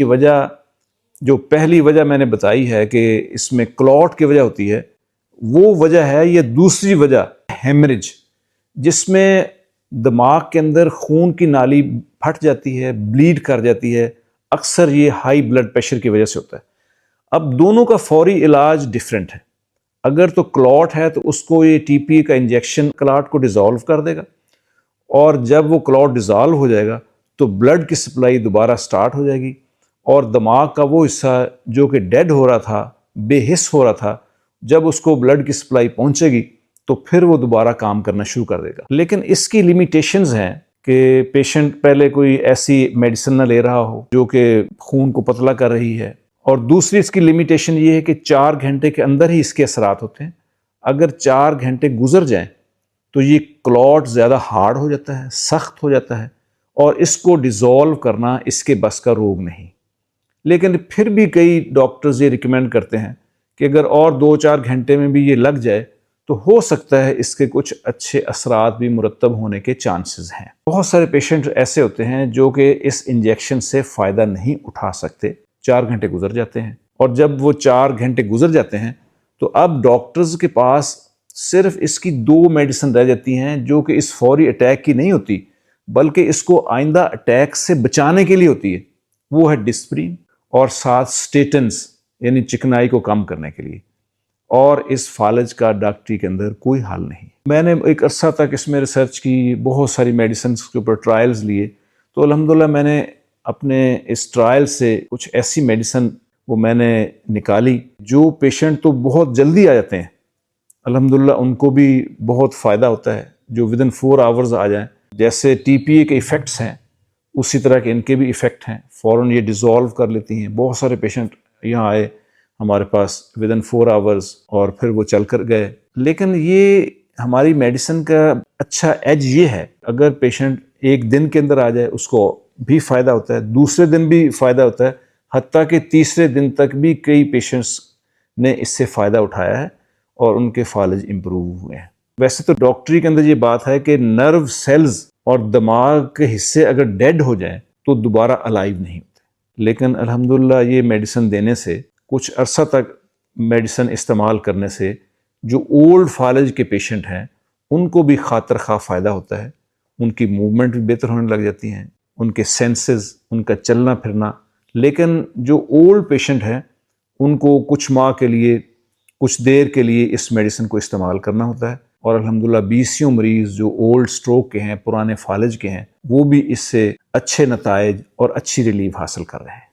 کی وجہ جو پہلی وجہ میں نے بتائی ہے کہ اس میں کلوٹ کی وجہ ہوتی ہے، وہ وجہ ہے یہ دوسری وجہ ہیمریج، جس میں دماغ کے اندر خون کی نالی پھٹ جاتی ہے، بلیڈ کر جاتی ہے۔ اکثر یہ ہائی بلڈ پریشر کی وجہ سے ہوتا ہے۔ اب دونوں کا فوری علاج ڈیفرنٹ ہے۔ اگر تو کلوٹ ہے تو اس کو یہ ٹی پی اے کا انجیکشن کلوٹ کو ڈیزالو کر دے گا، اور جب وہ کلوٹ ڈیزالو ہو جائے گا تو بلڈ کی سپلائی دوبارہ سٹارٹ ہو جائے گی، اور دماغ کا وہ حصہ جو کہ ڈیڈ ہو رہا تھا، بے حس ہو رہا تھا، جب اس کو بلڈ کی سپلائی پہنچے گی تو پھر وہ دوبارہ کام کرنا شروع کر دے گا۔ لیکن اس کی لیمیٹیشنز ہیں کہ پیشنٹ پہلے کوئی ایسی میڈیسن نہ لے رہا ہو جو کہ خون کو پتلا کر رہی ہے، اور دوسری اس کی لیمیٹیشن یہ ہے کہ 4 گھنٹے کے اندر ہی اس کے اثرات ہوتے ہیں۔ اگر 4 گھنٹے گزر جائیں تو یہ کلوٹ زیادہ ہارڈ ہو جاتا ہے، سخت ہو جاتا ہے، اور اس کو ڈیزالو کرنا اس کے بس کا روگ نہیں۔ لیکن پھر بھی کئی ڈاکٹرز یہ ریکمینڈ کرتے ہیں کہ اگر اور 2-4 گھنٹے میں بھی یہ لگ جائے تو ہو سکتا ہے اس کے کچھ اچھے اثرات بھی مرتب ہونے کے چانسز ہیں۔ بہت سارے پیشنٹ ایسے ہوتے ہیں جو کہ اس انجیکشن سے فائدہ نہیں اٹھا سکتے، 4 گھنٹے گزر جاتے ہیں، اور جب وہ 4 گھنٹے گزر جاتے ہیں تو اب ڈاکٹرز کے پاس صرف اس کی 2 میڈیسن رہ جاتی ہیں جو کہ اس فوری اٹیک کی نہیں ہوتی، بلکہ اس کو آئندہ اٹیک سے بچانے کے لیے ہوتی ہے۔ وہ ہے ڈسپرین اور ساتھ سٹیٹنز، یعنی چکنائی کو کم کرنے کے لیے، اور اس فالج کا ڈاکٹری کے اندر کوئی حل نہیں۔ میں نے ایک عرصہ تک اس میں ریسرچ کی، بہت ساری میڈیسنز کے اوپر ٹرائلز لیے، تو الحمدللہ میں نے اپنے اس ٹرائل سے کچھ ایسی میڈیسن وہ میں نے نکالی جو پیشنٹ تو بہت جلدی آ جاتے ہیں، الحمدللہ ان کو بھی بہت فائدہ ہوتا ہے، جو ودن 4 آورز آ جائیں۔ جیسے ٹی پی اے کے ایفیکٹس ہیں اسی طرح کے ان کے بھی ایفیکٹ ہیں، فوراً یہ ڈیزالو کر لیتی ہیں۔ بہت سارے پیشنٹ یہاں آئے ہمارے پاس ودن 4 آورز، اور پھر وہ چل کر گئے۔ لیکن یہ ہماری میڈیسن کا اچھا ایج یہ ہے، اگر پیشنٹ 1 دن کے اندر آ جائے اس کو بھی فائدہ ہوتا ہے، دوسرے دن بھی فائدہ ہوتا ہے، حتیٰ کہ تیسرے دن تک بھی کئی پیشنٹس نے اس سے فائدہ اٹھایا ہے اور ان کے فالج امپروو ہوئے ہیں۔ ویسے تو ڈاکٹری کے اندر یہ بات ہے کہ نرو سیلز اور دماغ کے حصے اگر ڈیڈ ہو جائیں تو دوبارہ الائیو نہیں ہوتے، لیکن الحمدللہ یہ میڈیسن دینے سے، کچھ عرصہ تک میڈیسن استعمال کرنے سے، جو اولڈ فالج کے پیشنٹ ہیں ان کو بھی خاطر خواہ فائدہ ہوتا ہے، ان کی موومنٹ بھی بہتر ہونے لگ جاتی ہیں، ان کے سینسز، ان کا چلنا پھرنا۔ لیکن جو اولڈ پیشنٹ ہیں ان کو کچھ ماہ کے لیے، کچھ دیر کے لیے اس میڈیسن کو استعمال کرنا ہوتا ہے، اور الحمدللہ 20 مریض جو اولڈ سٹروک کے ہیں، پرانے فالج کے ہیں، وہ بھی اس سے اچھے نتائج اور اچھی ریلیف حاصل کر رہے ہیں۔